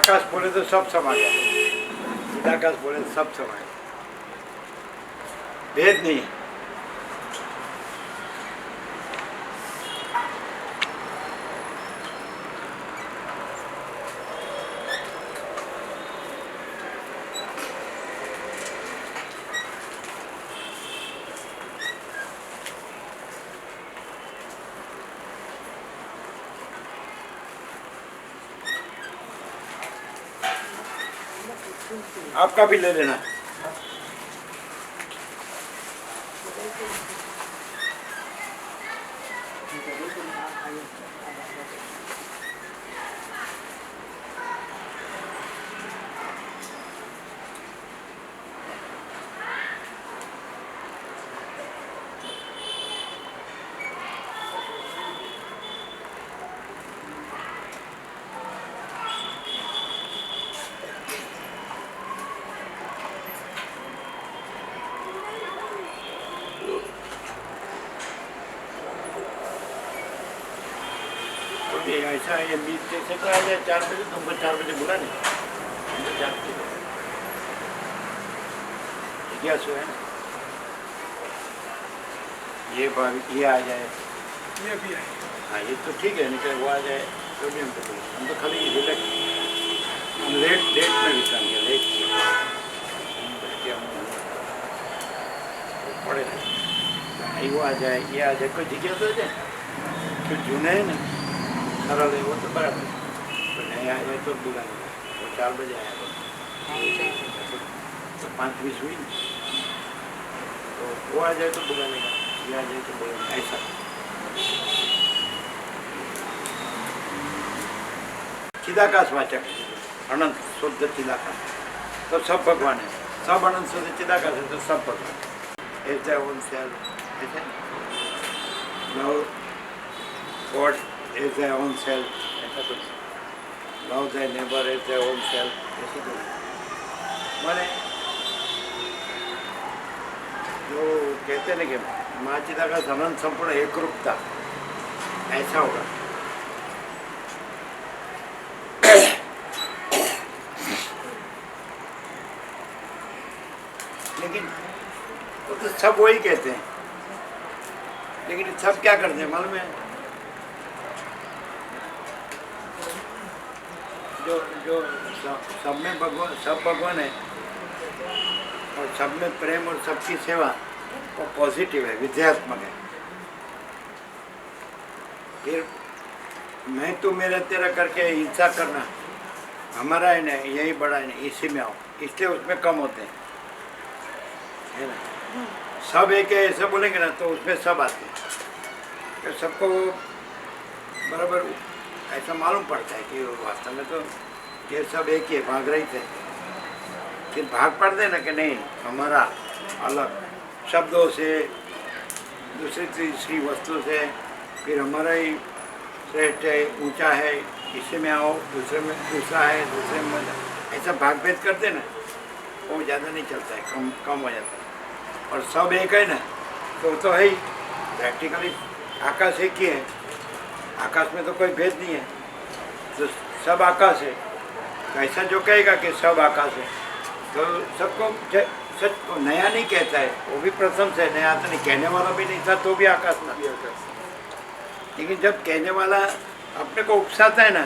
आकाश बोले तो सब समा गया, चिदाकाश बोले तो सब समा गया, भेद नहीं है। आपका भी ले लेना। ऐसा है, बीच कैसे तो आ जाए 4 बजे, तुमको 4 बजे बुला नहीं, क्या सो है ये ये आ जाए, ये भी आए, हाँ ये तो ठीक है, निकले वो आ जाए तो भी हम तो खाली रिलैक्स, हम लेट में भी काम किया, लेट किया पड़े नहीं, वो आ जाए, ये आ जाए, कोई जिज्ञासा हो जाए, फिर जूने है ना सरल है वो तो बराबर, तो नहीं आ जाए तो बुला नहीं, वो 4 बजे आया तो 5:20 हुई, तो वो आ जाए तो बुला लेगा, ये आ जाए तो बुला, ऐसा। चिदाकाश वाचक अनंत शुद्ध चिदाकाश, तो सब भगवान है, सब अनंत शुद्ध चिदाकाश है, तो सब भगवान ऐसा उनसे ऐसा love God as their own self, ऐसा कुछ love their neighbor as their own self, ऐसे कुछ माने जो कहते हैं ना कि माँ चिदाकाश अनंत संपूर्ण एक रूपता, ऐसा होगा। लेकिन वो तो सब वही कहते हैं, लेकिन सब क्या करते हैं मालूम है, जो जो सब में भगवान, सब भगवान है और सब में प्रेम और सबकी सेवा, वो पॉजिटिव है, विद्यात्मक है। फिर मैं तू मेरा तेरा करके हिंसा करना, हमारा है ना यही बड़ा है ना, इसी में आओ, इसलिए उसमें कम होते हैं, है ना। सब एक है ऐसा बोलेंगे ना तो उसमें सब आते हैं, तो सबको बराबर ऐसा मालूम पड़ता है कि वास्तव में तो ये सब एक ही भाग रही थे, फिर भाग पड़ दे ना कि नहीं हमारा अलग शब्दों से, दूसरी तीसरी वस्तु से, फिर हमारा ही श्रेष्ठ है, ऊंचा है, इसी में आओ, दूसरे में दूसरा है, दूसरे में ऐसा भाग भेद करते ना, वो ज़्यादा नहीं चलता है, कम हो जाता है। और सब एक है ना तो है ही, प्रैक्टिकली आकाश एक ही है, आकाश में तो कोई भेद नहीं है, तो सब आकाश है, तो ऐसा जो कहेगा कि सब आकाश है तो सबको सच को नया नहीं कहता है, वो भी प्रथम से नया तो नहीं, कहने वाला भी नहीं था तो भी आकाश ना, लेकिन जब कहने वाला अपने को उपसाता है ना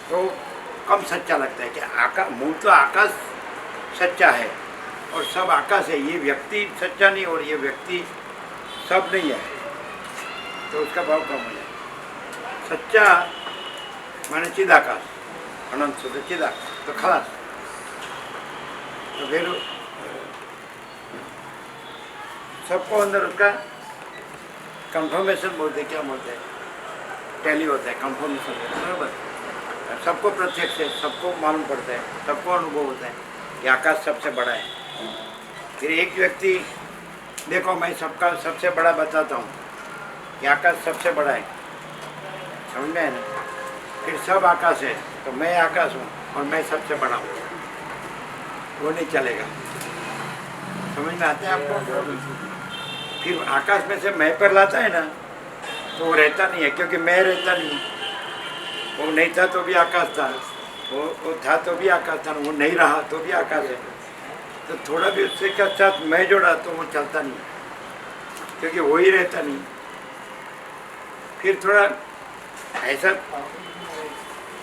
तो कम सच्चा लगता है कि आकाश, मूल तो आकाश सच्चा है और सब आकाश है, ये व्यक्ति सच्चा नहीं और ये व्यक्ति सब नहीं है, तो उसका भाव कम हो जाए। सच्चा माने चिदाकाश, अनंत शुद्ध चिदाकाश, तो खलास। तो फिर सबको अंदर उसका कंफर्मेशन बोलते, क्या बोलते हैं, टैली होता है, कंफर्मेशन बराबर, सबको प्रत्यक्ष है, सबको मालूम पड़ता है, सबको अनुभव होता है कि आकाश सबसे बड़ा है। फिर एक व्यक्ति देखो मैं सबका सबसे बड़ा बताता हूँ कि आकाश सबसे बड़ा है, समझ में है ना, फिर सब आकाश है तो मैं आकाश हूँ और मैं सबसे बड़ा हूँ, वो नहीं चलेगा, समझ में आता है आपको। फिर आकाश में से मैं पर लाता है ना तो वो रहता नहीं है, क्योंकि मैं रहता नहीं, वो नहीं था तो भी आकाश था, वो था तो भी आकाश था, वो नहीं रहा तो भी आकाश है। तो थोड़ा भी उससे के साथ मैं जोड़ा तो वो चलता नहीं, क्योंकि वो ही रहता नहीं। फिर थोड़ा ऐसा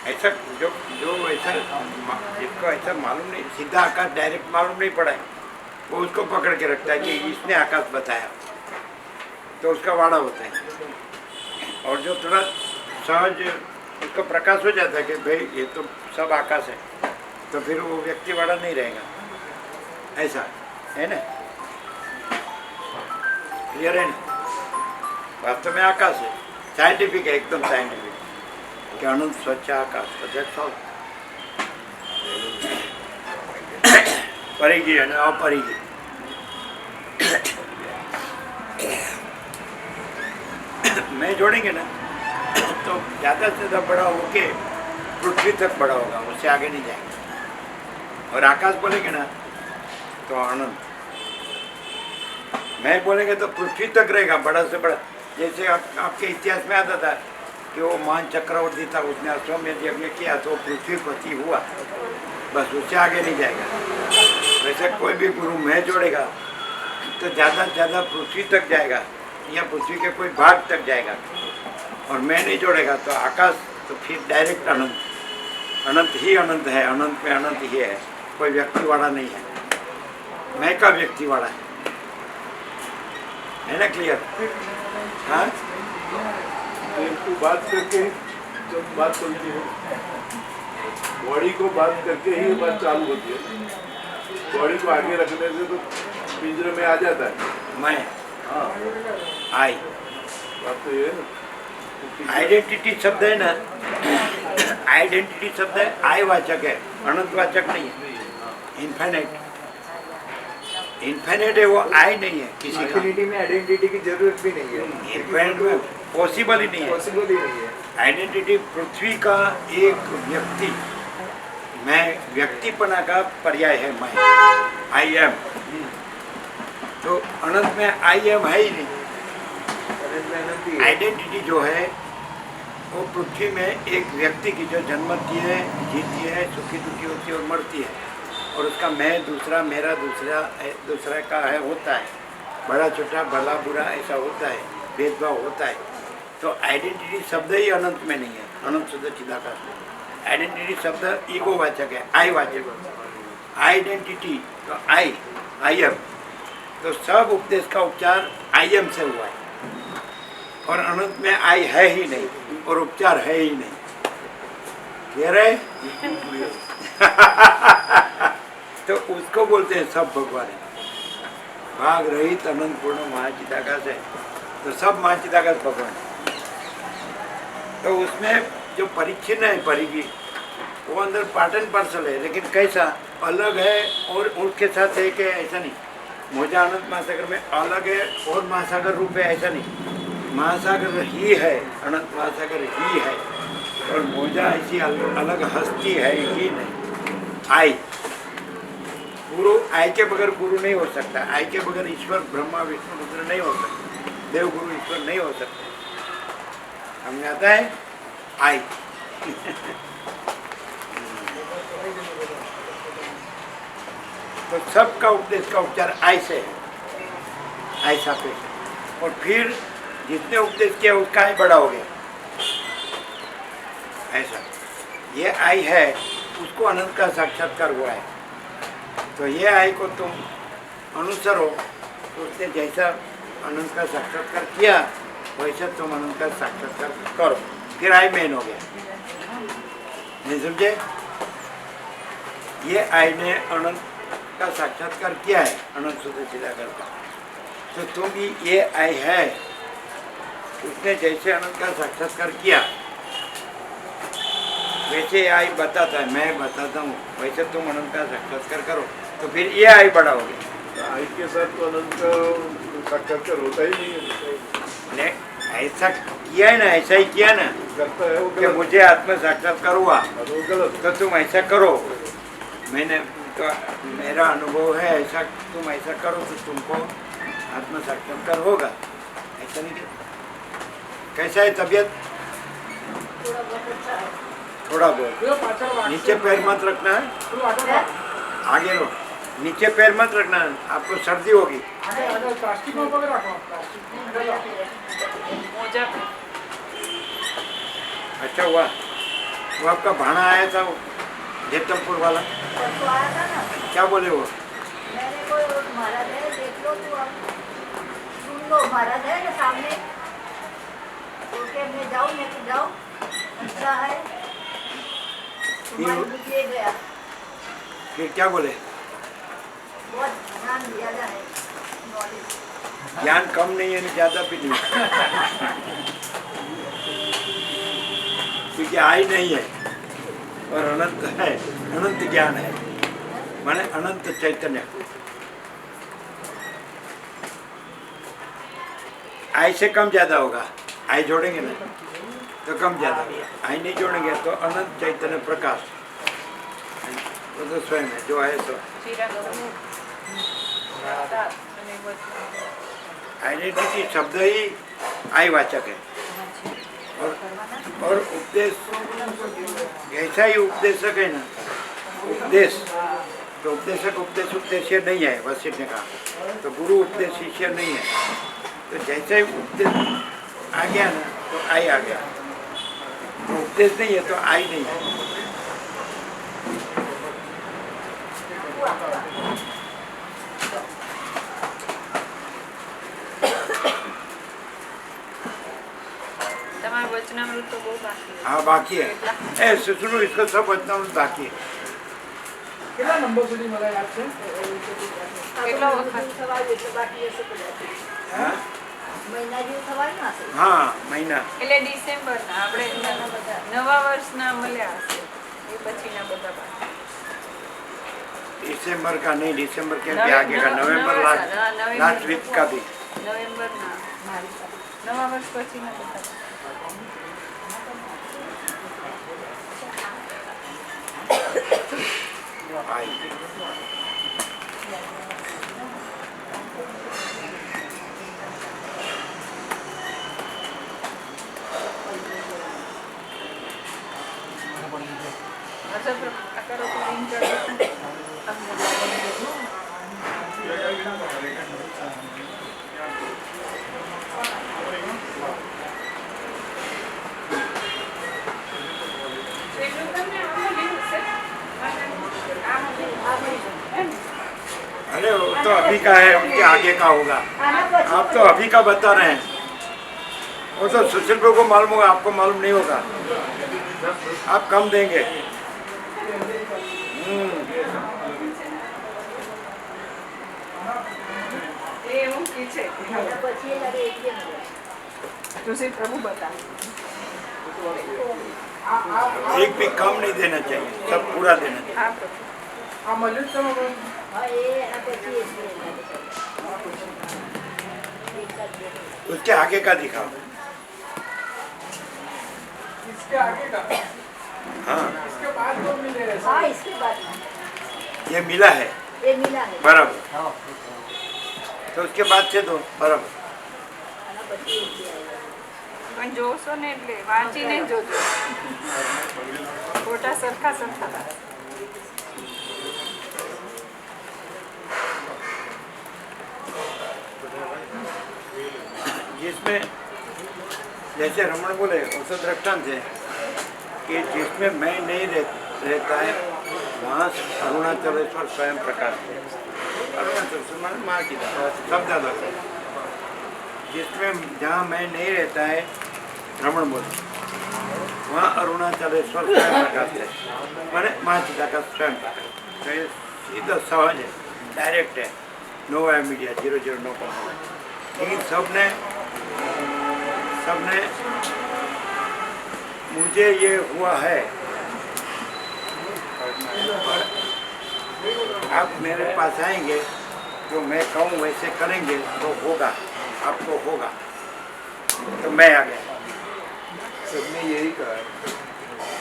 ऐसा जो जो ऐसा जिसको ऐसा मालूम नहीं, सीधा आकाश डायरेक्ट मालूम नहीं पड़ा है, वो उसको पकड़ के रखता है कि इसने आकाश बताया, तो उसका वाड़ा होता है। और जो थोड़ा सहज उसको प्रकाश हो जाता है कि भाई ये तो सब आकाश है, तो फिर वो व्यक्ति वाड़ा नहीं रहेगा। ऐसा है ना, क्लियर है ना? वास्तव में आकाश है, साइंटिफिक है, एकदम साइंटिफिक कि अनंत स्वच्छ आकाश। परिगी है ना, अपरिगी। मैं जोड़ेंगे ना तो ज़्यादा से ज़्यादा बड़ा होके पृथ्वी तक बड़ा होगा, उससे आगे नहीं जाएगा। और आकाश बोलेंगे ना तो अनंत। मैं बोलेंगे तो पृथ्वी तक रहेगा, बड़ा से बड़ा। जैसे आपके इतिहास में आता था कि वो मान चक्रवर्ती था, उसने अश्वमेध यज्ञ किया तो पृथ्वीपति हुआ, बस उससे आगे नहीं जाएगा। वैसे कोई भी गुरु मैं जोड़ेगा तो ज़्यादा से ज़्यादा पृथ्वी तक जाएगा या पृथ्वी के कोई भाग तक जाएगा। और मैं नहीं जोड़ेगा तो आकाश, तो फिर डायरेक्ट अनंत। अनंत ही अनंत है, अनंत में अनंत ही है, कोई व्यक्ति वाला नहीं है। मैं का व्यक्ति वाला है ना? क्लियर? हाँ, तो बात करके जब बात चलती है, बॉडी को बात करके ही बात चालू होती है। बॉडी को आगे रखने से तो पिंजरे में आ जाता है मैं। हाँ, आई बात तो ये है ना। आइडेंटिटी शब्द है ना, आइडेंटिटी शब्द है, आई वाचक है, अनंत वाचक नहीं है। इन्फिनिट, इन्फिनिट है, वो आई नहीं है किसी का। इंफिनिटी में आइडेंटिटी की जरूरत भी नहीं है, इन्फिनिट में पॉसिबल ही नहीं है। पॉसिबल ही नहीं है। आइडेंटिटी पृथ्वी का एक व्यक्ति, मैं व्यक्तिपना का पर्याय है मैं, आई एम। तो अनंत में आई एम है ही नहीं। आइडेंटिटी जो है वो पृथ्वी में एक व्यक्ति की जो जन्मती है, जीती है, सुखी दुखी होती है और मरती है, और उसका मैं दूसरा, मेरा दूसरा, दूसरा का है, होता है, बड़ा छोटा, भला बुरा ऐसा होता है, भेदभाव होता है। तो आइडेंटिटी शब्द ही अनंत में नहीं है, अनंत शुद्ध चिदाकाश में। आइडेंटिटी शब्द ईगो वाचक है, आई वाचक। आइडेंटिटी तो आई एम, तो सब उपदेश का उपचार आई एम से हुआ है, और अनंत में आई है ही नहीं और उपचार है ही नहीं। क्लियर है? तो उसको बोलते हैं सब भगवान है, भाग रहित अनंत पूर्ण महाचिदाकाश है। तो सब महाचिदाकाश भगवान है। तो उसमें जो परिच्छिन्न है परिगी, वो अंदर पार्ट एंड पार्सल है, लेकिन कैसा अलग है और उनके साथ है कि ऐसा नहीं। मोजा अनंत महासागर में अलग है और महासागर रूप है, ऐसा नहीं। महासागर ही है, अनंत महासागर ही है, और मोजा ऐसी अलग हस्ती है ही नहीं। आई गुरु, आई के बगैर गुरु नहीं हो सकता, आई के बगैर ईश्वर ब्रह्मा विष्णु रुद्र नहीं हो सकता, देव गुरु ईश्वर नहीं हो सकता। समझ आता है? आई तो सबका उपदेश का उपचार आई से है, आई सापेक्ष। और फिर जितने उपदेश किया उसका आई बड़ा हो गया। ऐसा ये आई है, उसको अनंत का साक्षात्कार हुआ है। तो ये आई को तुम अनुसरो, तो उसने जैसा अनंत का साक्षात्कार किया वैसे तुम अनंत का साक्षात्कार करो, फिर आई मेन हो गया। नहीं समझे? ये आई ने अनंत का साक्षात्कार किया है, अनंत शुद्ध चिदाकाश का। तो तुम भी ये आई है, उसने जैसे अनंत का साक्षात्कार किया वैसे आई बताता है, मैं बताता हूँ, वैसे तुम अनंत का साक्षात्कार करो, तो फिर ये आई बड़ा हो गया। आई के साथ तो अनंत का साक्षात्कार होता ही नहीं है। ऐसा किया है ना, ऐसा ही किया ना, करता है वो कि गलत, मुझे आत्म साक्षात्कार हुआ वो गलत। तो तुम ऐसा करो। मैंने तो मेरा अनुभव है ऐसा, तुम ऐसा करो तो तुमको आत्म साक्षात्कार होगा। ऐसा नहीं। कैसा है तबीयत? थोड़ा बहुत अच्छा है। थोड़ा बहुत। नीचे पैर मत रखना है, आगे रो। नीचे पैर मत रखना है, आपको सर्दी होगी। मोजा पे। अच्छा हुआ वो आपका भाड़ा आया था वो जेतलपुर वाला, परसों आया था ना, क्या बोले वो? मैंने को महाराज है, देख लो तू, अब सुन लो, महाराज है ना सामने, तो क्या मैं जाऊँ, मैं तो जाऊँ, अच्छा है तुम्हारी बुद्धि गया, फिर क्या बोले? बहुत ध्यान ज्यादा है, नॉलेज। ज्ञान कम नहीं है, ज़्यादा भी नहीं, क्योंकि आई नहीं है और अनंत है, अनंत ज्ञान है, माने अनंत चैतन्य। आई से कम ज़्यादा होगा, आई जोड़ेंगे ना तो कम ज़्यादा होगा, आई नहीं जोड़ेंगे तो अनंत चैतन्य प्रकाश, वो तो स्वयं है जो है सो। आइडेंटिटी शब्द ही आई वाचक है, और उपदेश ऐसा ही उपदेशक है ना, उपदेश तो उपदेशक उपदेश उपदेश्य नहीं है, वशिष्ठ ने कहा, तो गुरु उपदेश शिष्य नहीं है, तो जैसे ही उपदेश आ गया ना तो आई आ गया, तो उपदेश नहीं है तो आई नहीं है। તમારું વચનામૃત તો બહુ બાકી છે. हाँ बाकी है, ऐसे सुनो इसका सब वचनामृत बाकी है। કેટલા નંબર સુધી મને યાદ છે? કેટલો વખત? સવાલ એટલે બાકી હશે કદાચ. हाँ મહિના જેવું થવાય ના હશે. हाँ महीना એટલે ડિસેમ્બરના આપણે નવા વર્ષના મળ્યા હશે એ પછીના બધા બાકી. दिसंबर का नहीं, दिसंबर के भी आगे का, नवंबर लास्ट वीक का भी। નવેમ્બરના નવા વર્ષ પછીના બધા બાકી. आई अच्छा तो करो तो लिंक कर दो. अरे वो तो अभी का है, उनके आगे का होगा, આના પછી आप तो अभी का बता रहे हैं, वो तो सुशील प्रभु को मालूम होगा, आपको मालूम नहीं होगा, आप कम देंगे। એ એવું કી છે આના પછી એ લાગે એટલે મળે. तुसी प्रभु बता. एक भी कम नहीं देना चाहिए, सब पूरा देना चाहिए। हाँ प्रभु. આ મળ્યું જ તમે મને? હા એ એના પછી એટલે લાગે. એક જ દે. उसके आगे का दिखाओ। इसके आगे का, हाँ इसके बाद तो मिले ऐसा. हाँ इसके बाद ये मिला है ये मिला है. बराबर, तो उसके बाद से दो बराबर। આના પછી એટલે આવેલા. પણ જોશો ને એટલે વાંચીને જોજો. ફોટા સરખા સરખા. जिसमें जैसे रमण बोले औसत दृष्टांत है कि जिसमें मैं नहीं रहता है वहाँ अरुणाचलेश्वर स्वयं प्रकाश है। अरुणाचलेश्वर माने माँ की शब्द अलग है। जिसमें जहाँ मैं नहीं रहता है रमण बोले वहाँ अरुणाचलेश्वर स्वयं प्रकाश है, माने माँ सीता का स्वयं प्रकाश। तो ये सीधा सहज है, डायरेक्ट है, नो वाया मीडिया 009 पर। लेकिन सबने मुझे ये हुआ है, और आप मेरे पास आएंगे जो मैं कहूँ वैसे करेंगे तो होगा, आपको होगा, तो मैं आ गया। सबने यही कहा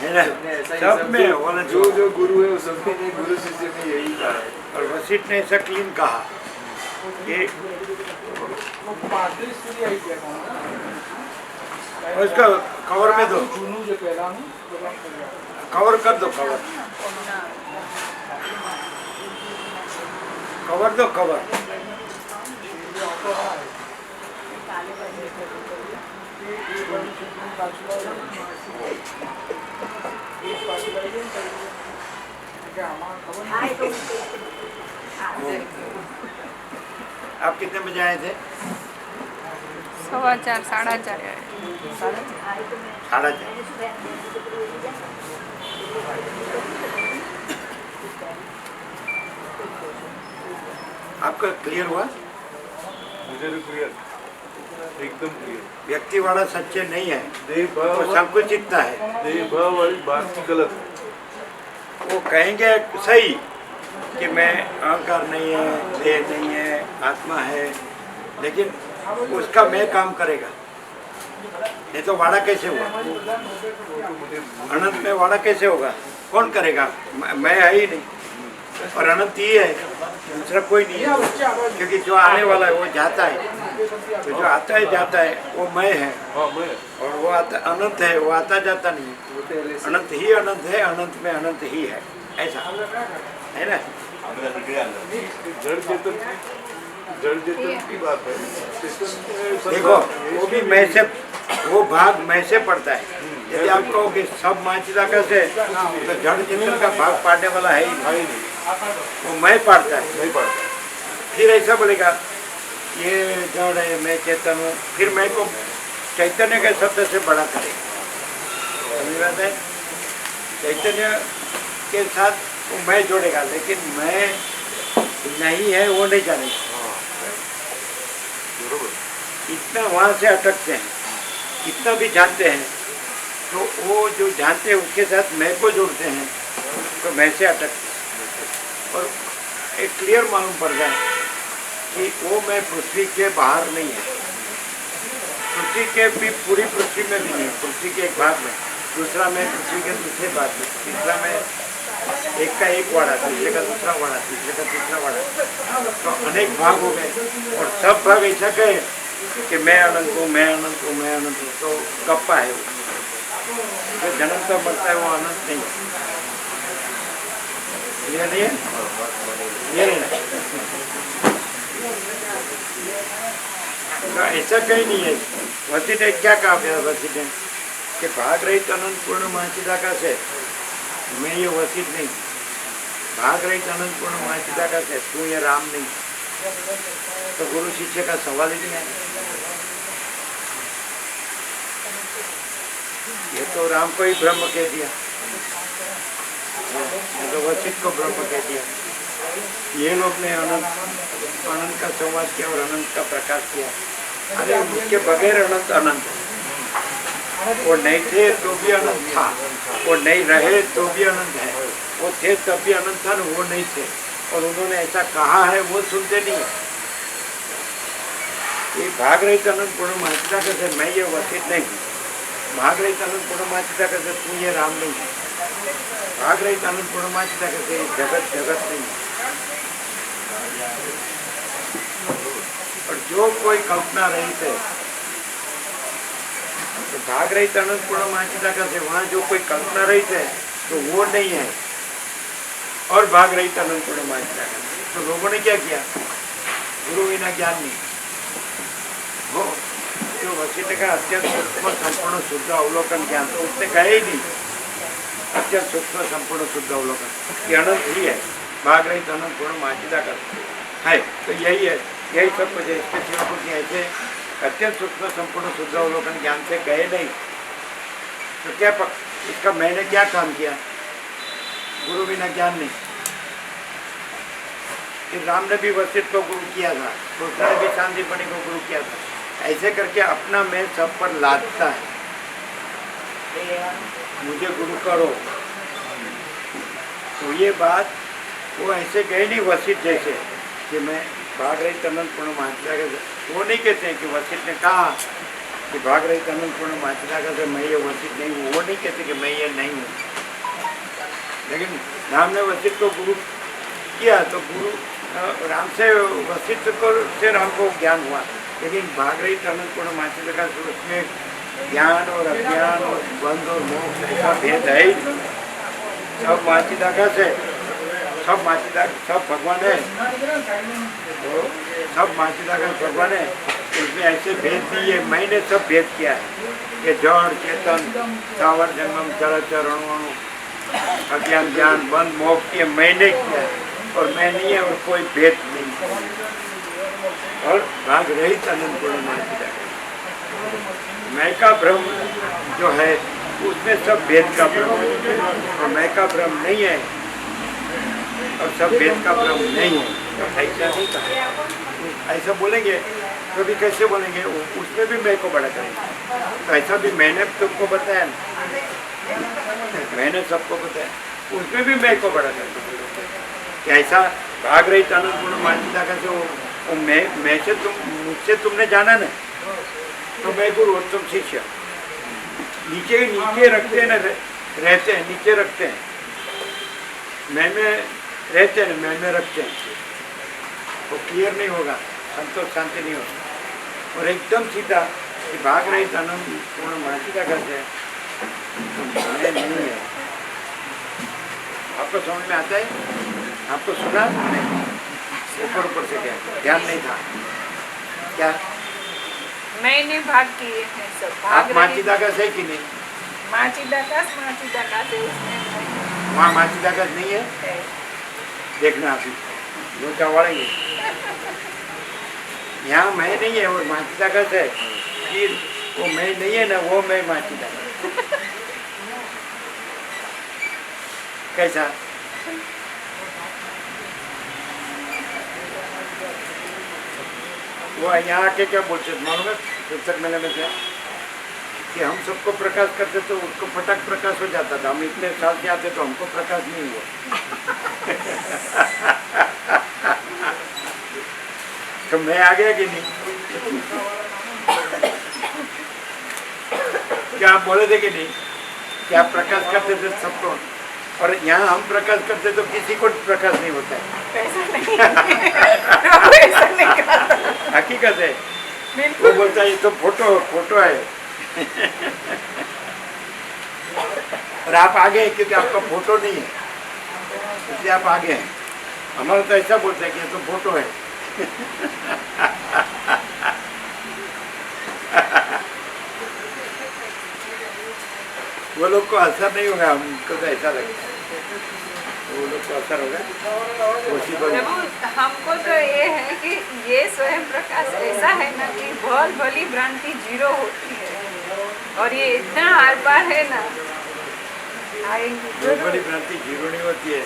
है ना? सबने ऐसा ही सब में होना जो चाहिए। जो गुरु है वो सबने ने गुरु शिष्य में यही कहा है। और वशिष्ठ ने ऐसा क्लीन कहा कि 35 સુધી આવી ગયા. और इसका कवर में दो, જૂનું જે પહેલાનું બધા કર્યા. कवर कर दो, कवर कवर दो, कवर हाँ, ये तो आप कितने बजे आए थे? 4:15 4:30 आए. हाँ, ये तो मैं 4:30। मैंने सुबह आपका क्लियर हुआ? मुझे भी क्लियर, एकदम क्लियर। व्यक्ति वाला सच्चे नहीं है, देह वो भाव, संकुचितता है। देह भाव वाली बात की गलत है। वो कहेंगे सही कि मैं अहंकार नहीं है, देह नहीं है, आत्मा है, लेकिन उसका मैं काम करेगा। नहीं तो वाड़ा कैसे हुआ? अनंत में वाड़ा कैसे होगा? कौन करेगा? मैं है ही नहीं, और अनंत ही है, दूसरा कोई नहीं है। क्योंकि जो आने वाला है वो जाता है, तो जो आता है जाता है वो मैं है, हाँ, मैं और वो आता अनंत है, वो आता जाता नहीं है। अनंत ही अनंत है, अनंत में अनंत ही है, ऐसा है ना? जड़ चेतन की बात है। चेतन देखो वो भी मैं से, वो भाग मैं से पड़ता है। यदि आप कहो कि सब माचिदाका से, तो जड़ चेतन का भाग पाड़ने वाला है ही नहीं, वो मैं पाड़ता है। नहीं पड़ता। फिर ऐसा बोलेगा ये जड़ है, मैं चेतन हूँ, फिर मैं को चैतन्य के शब्द से बड़ा करेगा। समझ बात है? चैतन्य के साथ वो मैं जोड़ेगा, लेकिन मैं नहीं है वो नहीं जानेगा। बरोबर। इतना वहाँ से अटकते हैं, इतना भी जानते हैं, तो वो जो जानते हैं उसके साथ मैं को जोड़ते हैं, तो मैं से अटकते हैं। और एक क्लियर मालूम पड़ जाए कि वो मैं पृथ्वी के बाहर नहीं है, पृथ्वी के भी पूरी पृथ्वी में भी नहीं, पृथ्वी के एक भाग में, दूसरा मैं पृथ्वी के दूसरे भाग में, तीसरा मैं एक का एक वाड़ा, दूसरे का दूसरा वाड़ा, तीसरे का तीसरा वाड़ा, तो अनेक भाग हो गए। और सब भाग ऐसा कहे कि मैं अनंत हूँ, मैं अनंत हूँ, मैं अनंत हूँ, तो गप्पा है वो। जो जन्मता मरता है वो अनंत नहीं है। क्लियर नहीं है? क्लियर है ना? तो ऐसा कहीं नहीं है। वशिष्ठ ने क्या कहा फिर? वशिष्ठ ने कि भाग रहित अनंत पूर्ण महाचिदाका से मैं ये वशिष्ठ नहीं, भाग रहित अनंत पूर्ण महाचिदाका से तू ये राम नहीं। तो गुरु शिष्य का सवाल ही नहीं है। ये तो राम को ही ब्रह्म कह दिया, ये तो वशिष्ठ को ब्रह्म कह दिया। ये लोग ने अनंत अनंत का संवाद किया और अनंत का प्रकाश किया। अरे उसके बगैर अनंत अनंत है। वो नहीं थे तो भी अनंत था, वो नहीं रहे तो भी अनंत है, वो थे तब भी अनंत था, वो नहीं थे। और उन्होंने ऐसा कहा है वो सुनते नहीं है। ये भाग रही अनंत पूर्ण महाचिदा का से मैं ये वशिष्ठ नहीं हूँ, भाग रही अनंत पूर्ण महाचिदा का से तू ये राम नहीं है, भाग रही अनंत पूर्ण महाचिदा का से जगत जगत नहीं है। और जो कोई कल्पना रहित है, तो भाग रहित अनंत पूर्ण महाचिदाका से वहाँ जो कोई कल्पना रहित है तो वो नहीं है, और भाग रहित अनंत पूर्ण महाचिदाका। तो लोगों ने क्या किया? गुरु बिना ज्ञान नहीं हो। जो वशिष्ठ का अत्यंत सूक्ष्म संपूर्ण शुद्ध अवलोकन ज्ञान, तो उसने कहे ही नहीं अत्यंत सूक्ष्म संपूर्ण शुद्ध अवलोकन, ये अनंत ही है, भाग रहित अनंत पूर्ण महाचिदाका है। तो यही है, यही सब कुछ है। इसके सिवा कुछ ऐसे अत्यंत सूक्ष्म संपूर्ण शुद्ध अवलोकन ज्ञान से गए नहीं। तो क्या इसका मैंने क्या काम किया? गुरु बिना ज्ञान नहीं। कि राम ने भी वशिष्ठ को गुरु किया था, कृष्ण ने भी शांतिपणि को गुरु किया था। ऐसे करके अपना मैं सब पर लादता है, मुझे गुरु करो। तो ये बात वो ऐसे गए नहीं वशिष्ठ जैसे कि मैं भाग रही अनंत पूर्ण महाचिदाका से, वो नहीं कहते हैं कि वशिष्ठ ने कहा कि भाग रही अनंत पूर्ण महाचिदाका से मैं ये वशिष्ठ नहीं हूँ, वो नहीं कहते कि मैं ये नहीं हूँ। लेकिन राम ने वशिष्ठ को गुरु किया, तो गुरु राम से वशिष्ठ को से राम को ज्ञान हुआ। लेकिन भाग रही अनंत पूर्ण महाचिदाका से उसमें ज्ञान और अज्ञान और बंध और मोक्ष ऐसा भेद है ही नहीं। सब माचिदाकाश है, सब सब भगवान है, तो सब माचिदाकाश भगवान है। उसमें ऐसे भेद नहीं है। मैंने सब भेद किया है कि जड़ चेतन सावर जन्मम चराचर अणु अज्ञान ज्ञान बंध मोक्ष ये मैंने किया है और मैं नहीं है और कोई भेद नहीं। और भाग रहित अनंत पूर्ण माचिदाकाश मैं का ब्रह्म जो है उसमें सब भेद का ब्रह्म है और मैं का ब्रह्म नहीं है और सब भेद का ब्रह्म नहीं है। तो ऐसा नहीं कहा, ऐसा बोलेंगे तो भी कैसे बोलेंगे? उसमें भी मैं को बड़ा करेंगे। तो ऐसा भी मैंने तुमको बताया ना, मैंने सबको बताया, उसमें भी मैं को बड़ा करेंगे कि ऐसा भाग रही अनंत पूर्ण माचिदाकाश से वो मैं से मुझसे तुमने जाना ना, तो मैं गुरु और तुम शिष्य। नीचे नीचे रखते हैं ना, रहते हैं नीचे रखते हैं, मैं में रहते हैं, मैं में रखते हैं, तो क्लियर नहीं होगा, संतोष शांति नहीं होगा। और एकदम सीधा कि भाग रही अनंत पूर्ण माचिदाकाश है तो मैं नहीं है। आपको समझ में आता है? आपको सुना? ऊपर ऊपर से क्या ध्यान नहीं था क्या? मैंने भाग किए हैं सब। आप माचिदाकाश है कि नहीं? माचिदाकाश है उसमें। वहाँ माचिदाकाश नहीं है, देखना अभी वो चवाड़ेंगे। यहाँ मैं नहीं है और माचिदाकाश है, फिर वो मैं नहीं है ना, वो मैं माचिदाकाश। कैसा? वो यहाँ आके क्या बोलते मालूम है? पुस्तक मेले में क्या कि हम सबको प्रकाश करते तो उसको फटाक प्रकाश हो जाता था। हम इतने साल से आते तो हमको प्रकाश नहीं हुआ। तो मैं आ गया कि नहीं? क्या आप बोले थे कि नहीं कि आप प्रकाश करते थे सबको, और यहाँ हम प्रकाश करते तो किसी को प्रकाश नहीं होता है। ऐसा नहीं हकीकत है। वो बोलता है ये तो फोटो है। और आप आगे हैं क्योंकि आपका फोटो नहीं है, इसलिए आप आगे हैं। हमारा तो ऐसा बोलते हैं कि ये तो फोटो है। वो लोग को असर नहीं होगा, हमको तो ऐसा लगता है वो लोग को असर होगा उसी पर। प्रभु हमको तो ये है कि ये स्वयं प्रकाश ऐसा है ना कि बहुत भली भ्रांति जीरो होती है और ये इतना आर पार है ना, आएंगे बहुत बड़ी भ्रांति जीरो नहीं होती है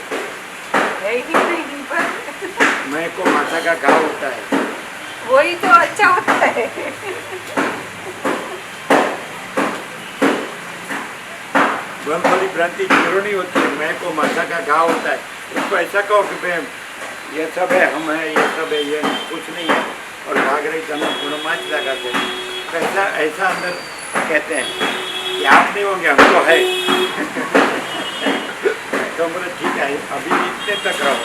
ही नहीं, पर मैं को माथा का घाव होता है, वही तो अच्छा होता है। बहुत बड़ी भ्रांति जीरो नहीं होती है, मैं को माथा का घाव होता है। उसको ऐसा कहो कि भाई ये सब है, हम है, ये सब है, ये कुछ नहीं है और भाग रही जन्म पूर्ण माचिदाकाश है। तो ऐसा अंदर कहते हैं कि आप नहीं होंगे, हम तो है। तो बोले ठीक है अभी इतने तक रहो।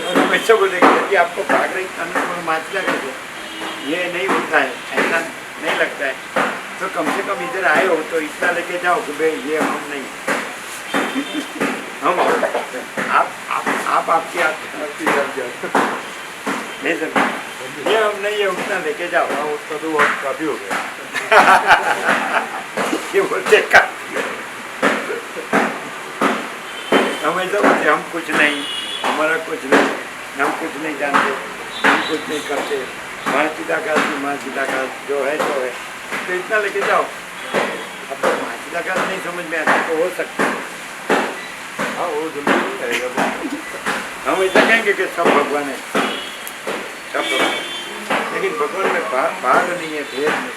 और हम ऐसा बोलेंगे कि आपको भाग रही जन्म पूर्ण माचिदाकाश है, ये नहीं होता है, ऐसा नहीं लगता है, तो कम से कम इधर आए हो तो इतना लेके जाओ कि भाई ये हम नहीं, हम आप आपकी नहीं सर, ये हम नहीं है, उतना लेके जाओ। हाँ उसका तो बहुत काफी हो गया। ये बोलते हम ऐसा बोलते हम कुछ नहीं, हमारा कुछ नहीं, हम कुछ नहीं जानते, हम कुछ नहीं करते, माचिदाकाश जो है तो है, तो इतना लेके जाओ। अब तो माचिदाकाश नहीं समझ में आता तो हो सकता है, हाँ वो जल्दी नहीं आएगा। हम ऐसा कहेंगे कि सब भगवान है, सब भगवान, लेकिन भगवान में भाग नहीं है, भेद नहीं,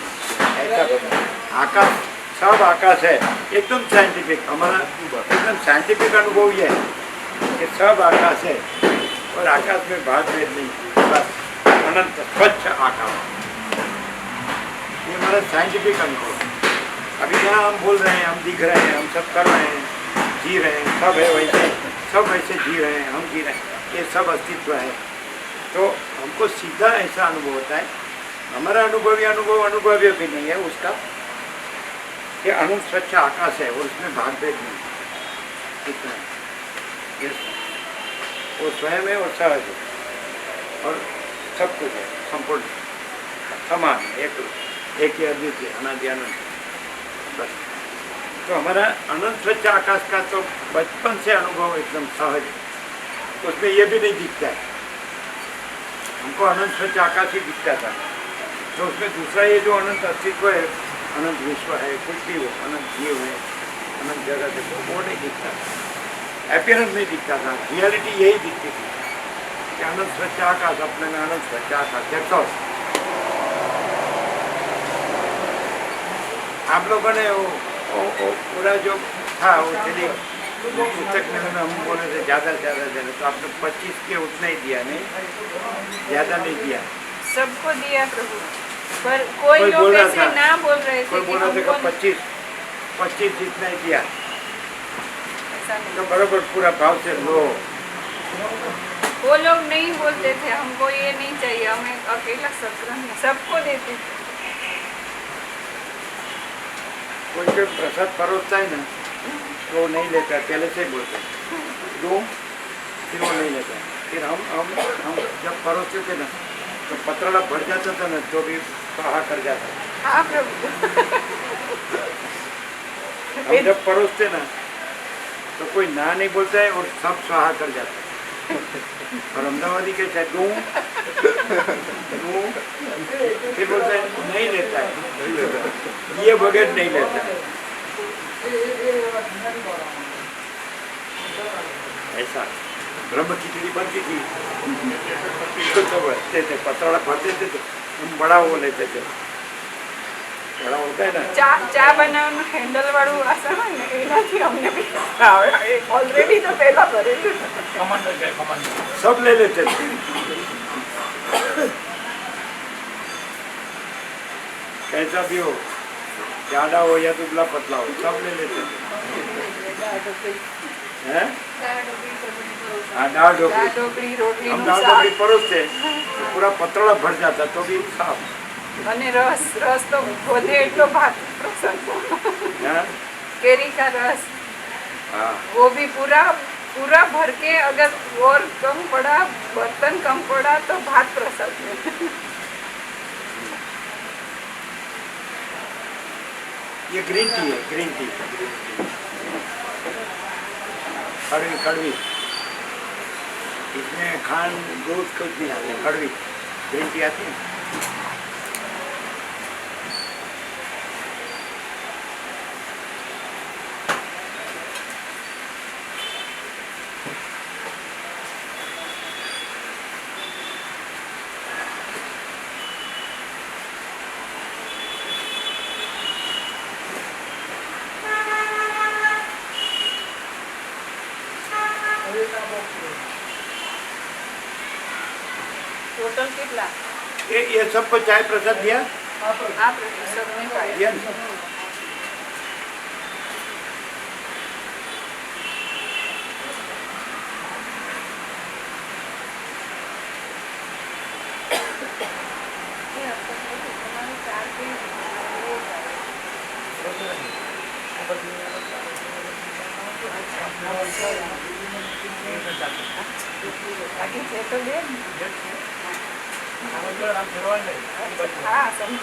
ऐसा भगवान। आकाश सब आकाश है, एकदम साइंटिफिक, हमारा एकदम साइंटिफिक अनुभव ये है कि सब आकाश है और आकाश में भाग भेद नहीं, बस अनंत स्वच्छ आकाश। ये हमारा साइंटिफिक अनुभव है। अभी यहाँ हम बोल रहे हैं, हम दिख रहे हैं, हम सब कर रहे हैं, जी रहे हैं, सब है वैसे, सब वैसे जी रहे हैं, हम जी रहे हैं, ये सब अस्तित्व है। तो हमको सीधा ऐसा अनुभव होता है। हमारा अनुभवी भी नहीं है उसका, ये अनंत स्वच्छ आकाश है और उसमें भाग भेद नहीं, इतना है। वो स्वयं है और सहज है और सब कुछ है, संपूर्ण समान है, एक ही अद्वितीय अनादि अनंत बस। तो हमारा अनंत स्वच्छ आकाश का तो बचपन से अनुभव एकदम सहज है, उसमें ये भी नहीं दिखता है। हमको अनंत स्वच्छ आकाश ही दिखता था, तो उसमें दूसरा ये जो अनंत अस्तित्व है, अनंत विश्व है, कुछ भी हो, अनंत जीव है, अनंत जगत है, वो नहीं दिखता था, अपीयरेंस नहीं दिखता था, रियलिटी यही दिखती थी कि अनंत स्वच्छ आकाश, अपने में अनंत स्वच्छ आकाश। देखो आप लोगों ने वो पूरा जो था वो चलिए पुस्तक में हम बोले थे ज़्यादा से ज़्यादा देना, तो आपने 25 के उतना ही दिया, नहीं ज़्यादा नहीं दिया। सबको दिया प्रभु, पर कोई कोई लोग बोल रहा ऐसे था, ना बोल रहे थे कोई कि बोल रहा था कि हमको 25 जितना ही दिया, ऐसा नहीं। तो बराबर पूरा भाव से लो। वो लोग नहीं बोलते थे हमको ये नहीं चाहिए, हमें अकेला सत्र में सबको देते थे। कोई जो प्रसाद परोसता है ना, तो वो नहीं लेता है, पहले से ही बोलते हैं दो, फिर वो नहीं लेता है। फिर हम जब परोसते थे ना, तो पतरा भर जाता था ना, तो भी स्वाहा कर जाता। हाँ प्रभु। हम जब परोसते ना, तो कोई ना नहीं बोलता है और सब स्वाहा कर जाता है। और अहमदाबादी कैसा है, दूँ फिर बोलता है नहीं लेता है, ये बगैर नहीं लेता है, ऐसा। ब्रह्म खिचड़ी बनती थी तो बचते थे, पतड़ा भरते थे, तो हम बड़ा वो लेते थे, बड़ा होता है ना, ચા બનાવવાનું હેન્ડલ વાળું વાસણ હોય ને એનાથી અમને બી ઓલરેડી તો પહેલા ભરેલું सब ले लेते थे। कैसा भी हो, ज्यादा हो या दुबला पतला हो, सब ले लेते थे। हैं? हाँ, दाल ढोकली, ઢોકળી રોટલીનું हम दाल શાક ढोकली परोसते तो पूरा पतला भर जाता, तो भी साफ। અને રસ તો વધે એટલો ભાત પ્રસંગ हैं? केरी का रस हाँ, वो भी पूरा भर के, अगर और कम पड़ा, बर्तन कम पड़ा तो भात प्रसाद में। ये ग्रीन टी है, ग्रीन टी कड़वी कड़वी, इसमें खांड दूध कुछ नहीं आते, कड़वी ग्रीन टी आती है। टोटल कितना ये सबको चाय प्रसाद दिया, आप सबने खाया? दिया ना? ये अब तक तो तुम्हारे 4 पेज हो बाकी છે તો લે ને। हाँ समझ।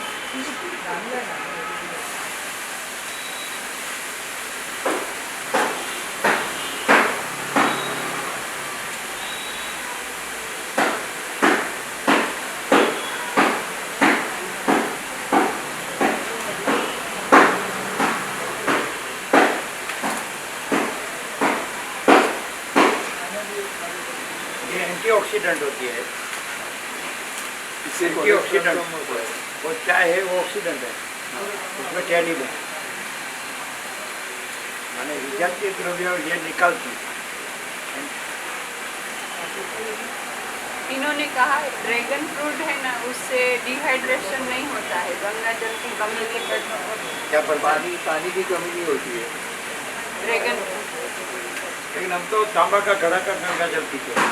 ये एंटीऑक्सीडेंट होती है, इससे एंटीऑक्सीडेंट कम होता है। वो चाय है, वो ऑक्सीडेंट है, उसमें टैनिन है, माने विजातीय द्रव्य ये निकालती। इन्होंने कहा ड्रैगन फ्रूट है ना, उससे डिहाइड्रेशन नहीं होता है, गंगा जल की कमी के कारण। क्या पर पानी की कमी नहीं होती है। ड्रैगन लेकिन हम तो तांबा का घड़ा का गंगा जल पीते हैं।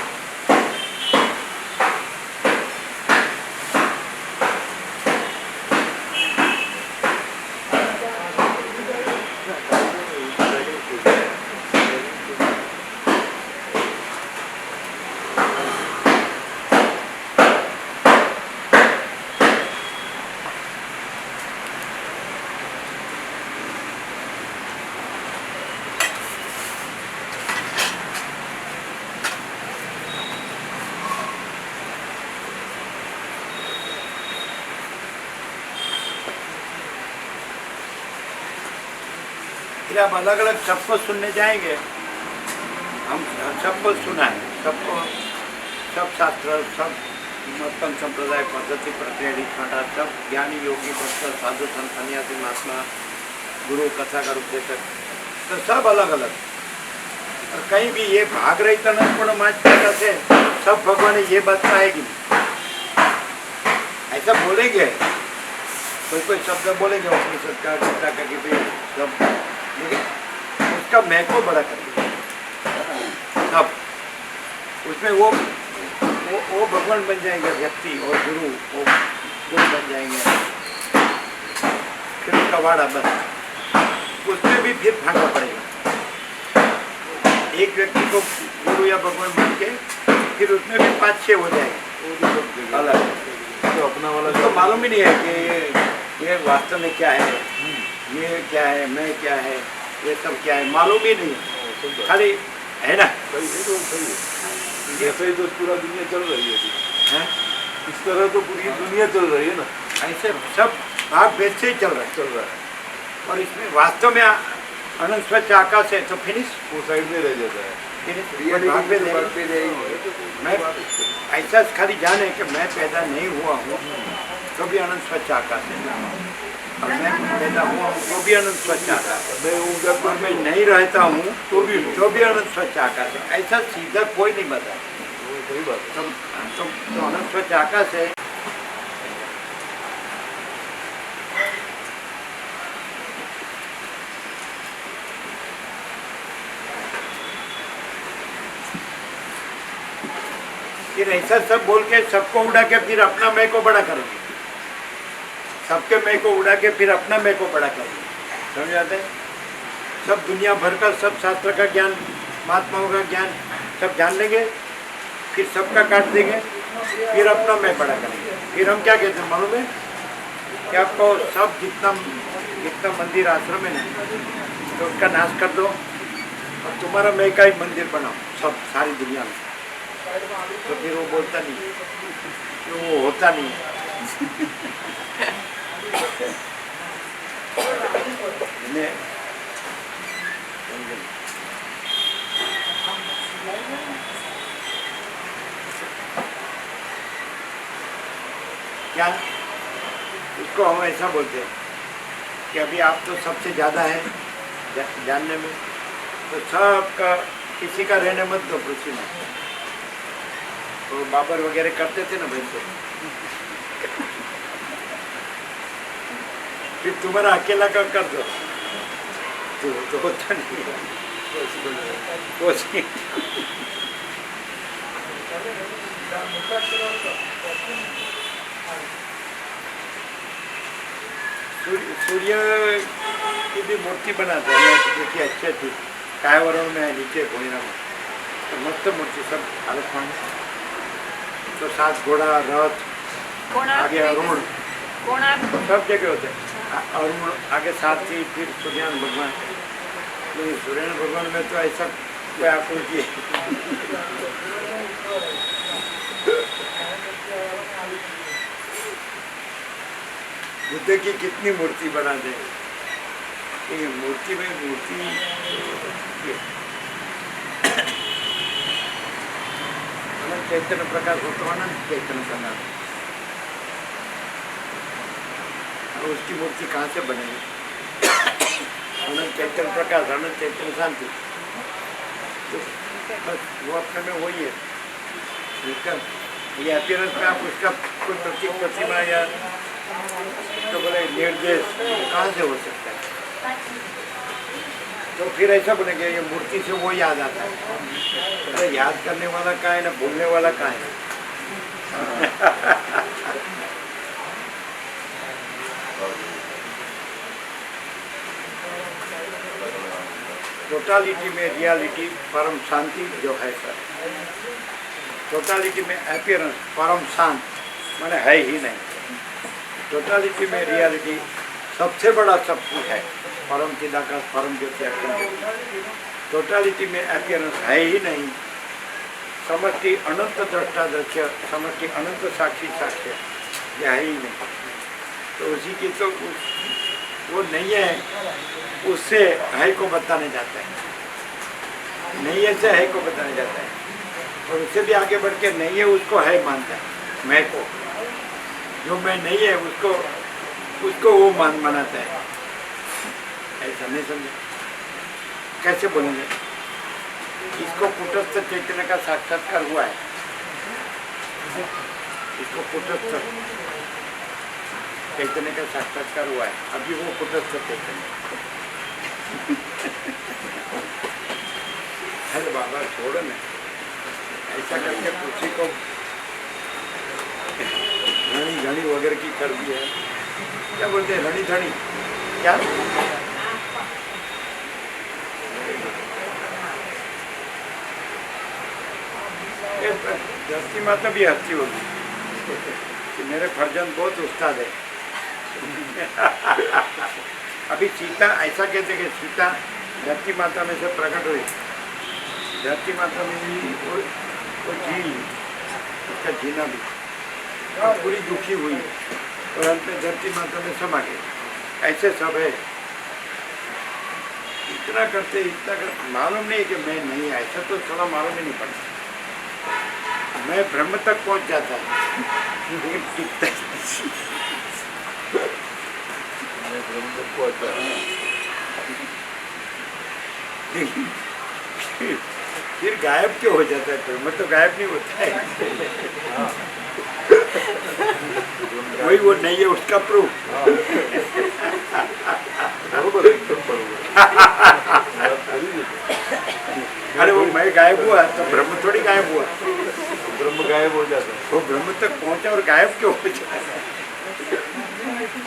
फिर आप अलग अलग सबको सुनने जाएंगे, हम सबको सुना है, सबको सब शास्त्र, सब मतम संप्रदाय पद्धति प्रक्रिया खंडा, सब ज्ञानी योगी भक्त साधु संत सन्यासी महात्मा गुरु कथा का रूप देकर, तो सब अलग अलग। और कहीं भी ये भाग रही तो पूर्ण माच से सब भगवान ये बात आएगी, ऐसा बोलेंगे, कोई कोई शब्द बोलेंगे उपनिषद का गीता का कि भाई सब, लेकिन उसका मैं को बड़ा कर सब, उसमें वो भगवान बन जाएंगे व्यक्ति, और गुरु वो गुरु बन जाएंगे, फिर उसका वाड़ा बन, उसमें भी फिर भागना पड़ेगा। एक व्यक्ति को गुरु या भगवान बन के फिर उसमें भी 5-6 हो जाएंगे अलग, तो अपना वाला तो मालूम ही नहीं है कि ये वास्तव में क्या है, ये क्या है, मैं क्या है, ये सब क्या है, मालूम ही नहीं है, खाली है ना। सही है, तो सही है, ऐसे ही तो पूरा दुनिया चल रही है अभी। हैं? इस तरह तो पूरी दुनिया चल रही है ना, ऐसे सब भाग भेद से ही चल रहा है, चल रहा है, और इसमें वास्तव में अनंत स्वच्छ आकाश है, तो फिनिश वो साइड में रह जाता है। मैं ऐसा खाली जाने कि मैं पैदा नहीं हुआ हूँ तो भी अनंत स्वच्छ आकाश है, और मैं पैदा हुआ हूँ तो भी अनंत स्वच्छ आकाश है, मैं हूँ जब और मैं नहीं रहता हूँ तो भी अनंत स्वच्छ आकाश है। ऐसा सीधा कोई नहीं बता, सही बात है। तो अनंत स्वच्छ आकाश है। फिर ऐसा सब बोल के सबको उड़ा के फिर अपना मैं को बड़ा करेंगे, सबके मैं को उड़ा के फिर अपना मैं को बड़ा करेंगे, समझ आते हैं? सब दुनिया भर का सब शास्त्र का ज्ञान, महात्माओं का ज्ञान सब जान लेंगे, फिर सबका काट देंगे, फिर अपना मैं बड़ा करेंगे। फिर हम क्या कहते हैं मालूम है कि आपको सब जितना मंदिर आश्रम है ना, तो उसका नाश कर दो और तुम्हारा मैं का ही मंदिर बनाओ सब सारी दुनिया में, तो फिर वो बोलता नहीं, तो वो होता नहीं। क्या उसको हम ऐसा बोलते हैं कि अभी आप तो सबसे ज़्यादा है जानने में, तो सबका किसी का रहने मत दो पृथ्वी में। तो बाबर वगैरह करते थे ना वैसे, फिर तुम्हारा अकेला का कर दो, तो होता नहीं है। सूर्य की भी मूर्ति बनाते हैं, देखिए अच्छी अच्छी कायावरण में है, नीचे घोड़ा में, तो मस्त मूर्ति सब आलसान, तो 7 घोड़ा रथ, आगे अरुण, सब जगह होते हैं अरुण, आगे सारथी, फिर सूर्यनारायण भगवान। तो सूर्यनारायण भगवान में तो ऐसा कोई आकृति है। बुद्ध की कितनी मूर्ति बना दे, ये मूर्ति में मूर्ति अनंत चैतन्य प्रकाश हो तो अनंत चैतन्य बना, और उसकी मूर्ति कहाँ से बनेगी? अनंत चैतन्य प्रकाश, अनंत चैतन्य शांति, तो बस वो अपने में वही है। उसका ये अपीयरेंस में आप उसका कोई प्रतीक प्रतिमा या तो बोले निर्देश कहाँ से हो सकता है? तो फिर ऐसा बोलेंगे ये मूर्ति से वो याद आता है, तो याद करने वाला कहाँ है ना बोलने वाला कहाँ है? टोटालिटी में रियलिटी परम शांति जो है सर, टोटालिटी में अपीयरेंस परम शांत माने है ही नहीं, टोटालिटी में रियलिटी सबसे बड़ा सब कुछ है, परम चिदाकाश परम ज्योति अखंड ज्योति। टोटालिटी में अपीयरेंस है ही नहीं, समष्टि अनंत दृष्टा दृश्य, समष्टि अनंत साक्षी साक्ष्य, यह है ही नहीं। तो उसी की तो वो नहीं है उससे है को बताने जाता है, नहीं है से है को बताने जाता है, और उससे भी आगे बढ़ के नहीं है उसको है मानता है, मैं को जो मैं नहीं है उसको वो मनाता है। ऐसा नहीं समझे, कैसे बोलेंगे? इसको कुटस्थ चैतन्य का साक्षात्कार हुआ है, इसको कुटस्थ चैतन्य का साक्षात्कार हुआ है, अभी वो कुटस्थ चैतन्य। अरे बाबा छोड़ो ना, ऐसा करके पृथ्वी को रणी घनी वगैरह की कर दी है, क्या बोलते हैं रणी धनी, क्या धरती माता भी हंसती होगी कि मेरे फर्जंद बहुत उस्ताद है। अभी सीता ऐसा कहते कि सीता धरती माता में से प्रकट हुई, धरती माता में भी वो जी उसका जीना भी पूरी दुखी हुई और अंत में धरती माता में समा गई। ऐसे सब है, इतना करते मालूम नहीं कि मैं नहीं, ऐसा तो थोड़ा मालूम ही नहीं पड़ता। मैं ब्रह्म तक पहुंच जाता है लेकिन टिकता फिर गायब क्यों हो जाता है? ब्रह्म तो गायब नहीं होता है, वही वो नहीं है उसका प्रूफ। अरे वो मैं गायब हुआ तो ब्रह्म थोड़ी गायब हुआ, ब्रह्म गायब हो जाता है। वो ब्रह्म तक पहुंचा और गायब क्यों हो जाता है?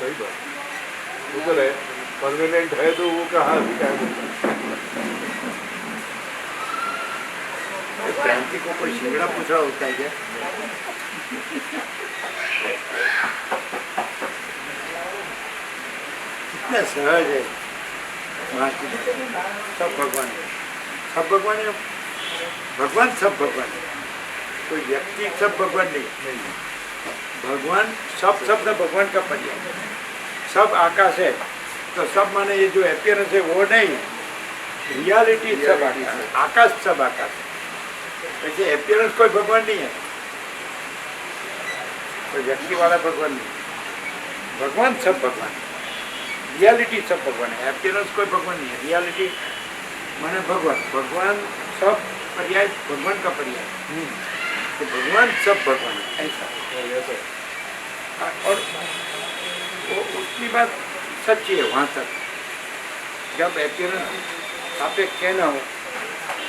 सही बात, उधर है परमानेंट है तो वो कहाँ भी गायब होता है। क्रांति को कोई सिंगड़ा पूछ रहा होता है क्या? कितना सहज है महात्मा, सब भगवान है, सब भगवान है, भगवान सब भगवान है, कोई व्यक्ति सब भगवान नहीं, भगवान सब शब्द भगवान का पर्याय, सब आकाश है तो सब माने ये जो अपीयरेंस है वो नहीं, रियलिटी सब आकाश, आकाश सब आकाश है। वैसे अपीयरेंस कोई भगवान नहीं है, कोई व्यक्ति वाला भगवान नहीं, भगवान सब भगवान है, रियलिटी सब भगवान है, अपीयरेंस कोई भगवान नहीं है, रियलिटी माने भगवान, भगवान सब पर्याय भगवान का पर्याय, तो भगवान सब भगवान है ऐसा। और वो उसकी बात सच्ची है वहाँ तक, जब अपीयरेंस सापेक्ष कहना हो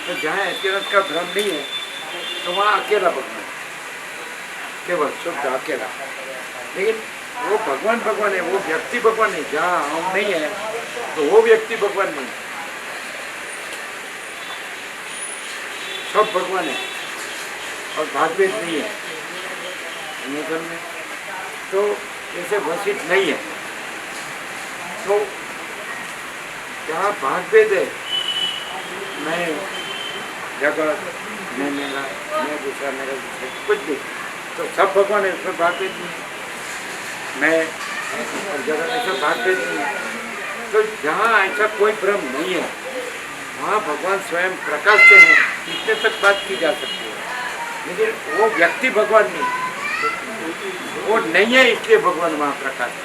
तो जहाँ अपीयरेंस का भ्रम नहीं है तो वहाँ अकेला भगवान, केवल शुद्ध अकेला। लेकिन वो भगवान भगवान है, वो व्यक्ति भगवान नहीं, जहाँ हम नहीं है तो वो व्यक्ति भगवान नहीं, सब भगवान है और भागभेद नहीं है हिंदुस्तान में, तो जैसे वशिष्ठ नहीं है तो जहाँ भागभेद है, मैं जगत, मैं मेरा, मैं दूसरा, मेरा दूसरा, कुछ भी, तो सब भगवान है, उसमें भागभेद नहीं है, मैं और जगत ऐसा भागभेद नहीं है। तो जहाँ ऐसा कोई भ्रम नहीं है वहाँ भगवान स्वयं प्रकाश से हैं, इतने तक बात की जा सकती है। लेकिन वो व्यक्ति भगवान नहीं, वो नहीं है इसलिए भगवान वहाँ प्रकाश है।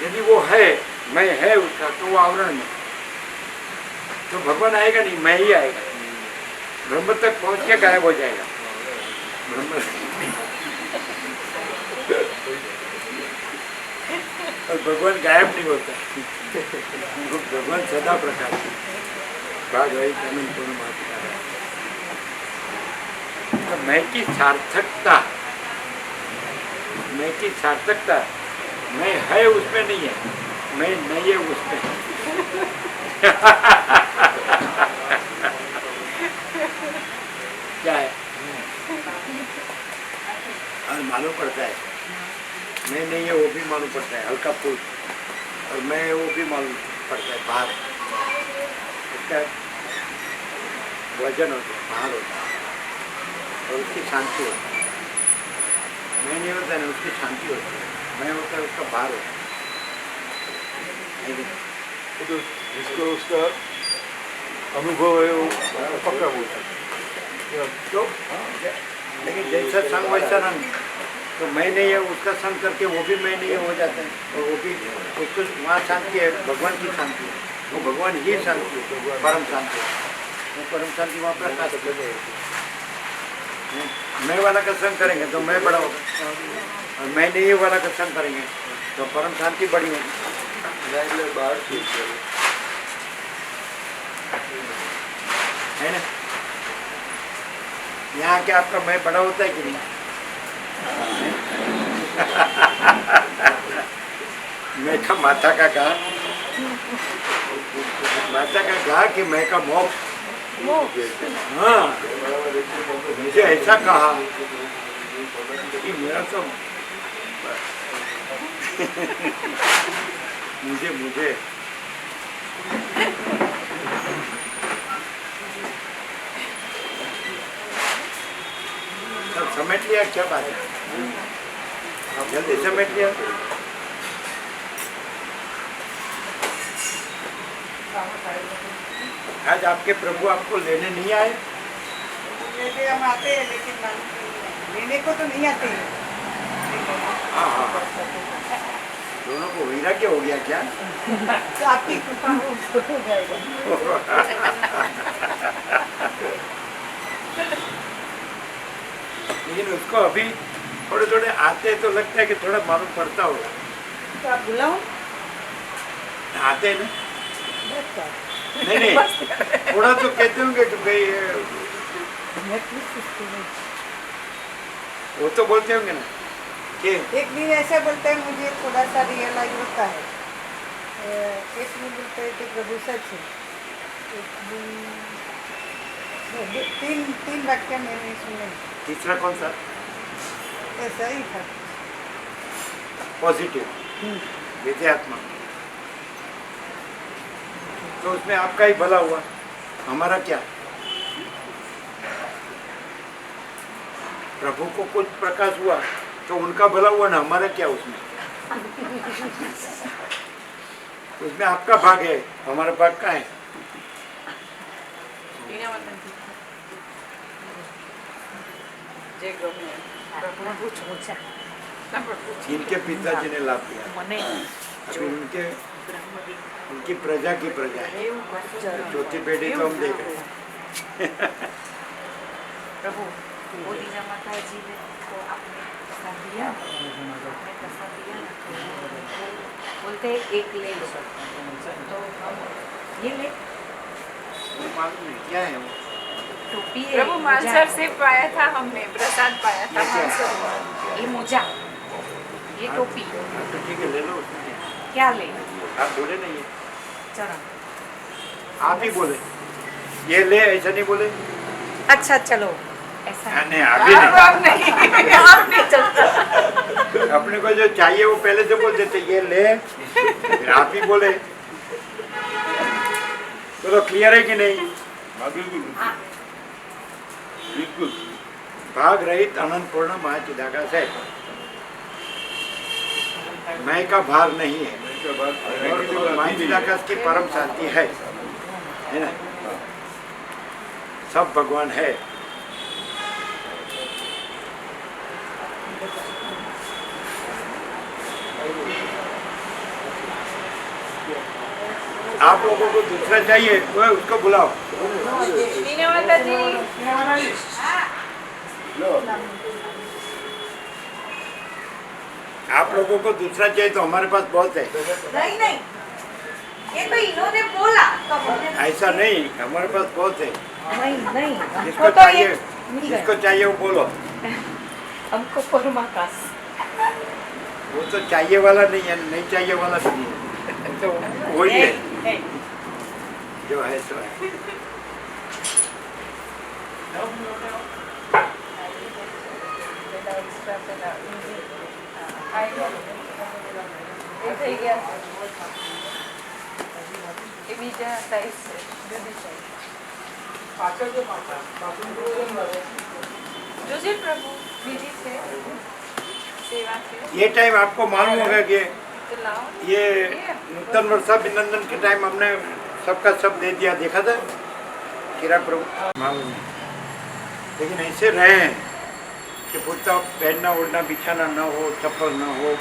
यदि वो है, मैं है उसका, तो वो आवरण में, तो भगवान आएगा नहीं, मैं ही आएगा, ब्रह्म तक पहुँच के गायब हो जाएगा ब्रह्म। और भगवान गायब नहीं होता, भगवान सदा प्रकाश है। बात वही कानून पूर्ण बात कर रहा है। तो मैं की सार्थकता, मैं की सार्थकता, मैं है उसमें नहीं है, मैं नहीं है उसमें। क्या है? और मालूम पड़ता है, मैं नहीं है वो भी मालूम पड़ता है, हल्का फूल, और मैं वो भी मालूम पड़ता है, भार, उसका वजन होता है, भार होता है, और उसकी शांति होती है। मैं नहीं होता है ना, उसकी शांति होती है, मैं होता है उसका भार होता है। वो तो जिसको उसका अनुभव है वो पक्का बोलता है। तो लेकिन जैसा संग वैसा रंग, तो मैं नहीं है उसका संग करके वो भी मैं नहीं है हो जाता है, और वो भी उसको वहाँ शांति है, भगवान की शांति है, वो भगवान ही शांति है, परम शांति है, वो परम शांति वहाँ प्रकाश है। मैं वाला का संग करेंगे तो मैं बड़ा होगा, और मैं नहीं वाला का संग करेंगे तो परम शांति बड़ी होगी, बाहर है ना। यहाँ के आपका मैं बड़ा होता है कि नहीं? मैं का माता का कहा, माता का कहा कि मैं का मोक्ष, हाँ मुझे ऐसा कहा कि मेरा तो मुझे सब समेट लिया, क्या बात है, अब जल्दी समेट लिया। आज आपके प्रभु आपको लेने नहीं आए? लेने हम आते हैं लेकिन लेने को तो नहीं आते हैं। हाँ हाँ, दोनों को वैराग्य हो गया क्या? तो आपकी कृपा हो जाएगा। लेकिन उसको अभी थोड़े थोड़े आते तो लगता है कि थोड़ा मालूम पड़ता होगा। तो आप बुलाओ। आते हैं ना? नहीं थोड़ा तो कहते होंगे कि भाई वो तो बोलते होंगे ना कि एक दिन ऐसे बोलते हैं, मुझे थोड़ा सा रियलाइज होता है। एक दिन बोलते हैं कि प्रभु सच है, तीन वाक्य मैंने सुने। तीसरा कौन सा? ऐसा ही था। पॉजिटिव विद्यात्मा, तो उसमें आपका ही भला हुआ, हमारा क्या? प्रभु को कुछ प्रकाश हुआ तो उनका भला हुआ ना, हमारा क्या उसमें? उसमें आपका भाग है, हमारा भाग का है? जिनके पिताजी ने लाभ दिया, अभी उनकी प्रजा की प्रजा है, चौथी पीढ़ी तो हम देख रहे हैं। प्रभु वो लीला माता जी ने को आपने प्रसाद दिया, आपने प्रसाद दिया ना, तो बोलते हैं एक ले लो, तो हम ये ले, वो मालूम नहीं क्या है वो। टोपी है, प्रभु मानसर से पाया था हमने, प्रसाद पाया था मानसर। ये मोजा, ये टोपी, तो ठीक है ले लो, उसमें क्या ले? आप बोले नहीं है, चलो आप ही बोले ये ले, ऐसा नहीं बोले। अच्छा चलो ऐसा नहीं अभी नहीं, आप नहीं चलता। अपने को जो चाहिए वो पहले से बोल देते ये ले, फिर आप ही बोले। तो क्लियर है कि नहीं? बिल्कुल बिल्कुल। भाग रहित अनंत पूर्ण महाचिदाकाश है, मैं का भाग नहीं है, और महाचिदाकाश की परम शांति है ना, सब भगवान है। आप लोगों को दूसरा चाहिए तो उसको बुलाओ। मीना माता जी, आप लोगों को दूसरा चाहिए तो हमारे पास बहुत है। नहीं नहीं, ये तो इन्होंने बोला तो हमने ऐसा नहीं, हमारे पास बहुत है। नहीं नहीं, जिसको हमको तो ये चाहिए, मिल जिसको गया, चाहिए वो बोलो। हमको परमाकाश। वो तो चाहिए वाला नहीं है, नहीं चाहिए वाला नहीं है, तो वही है जो है सो है। એ થઈ ગયા. એ બીજા સાઈઝ છે, જુદી સાઈઝ. પાછળ જો બાથરૂમ જોજે પ્રભુ, બીજી છે સેવા છે. ये टाइम आपको मालूम होगा कि तो लाओ। ये नूतन वर्षाभिनंदन के टाइम हमने सबका सब दे दिया, देखा था किराक प्रभु मालूम नहीं, लेकिन ऐसे रहे हैं कि पूछता पहनना ओढ़ना बिछाना ना हो, चप्पल ना हो,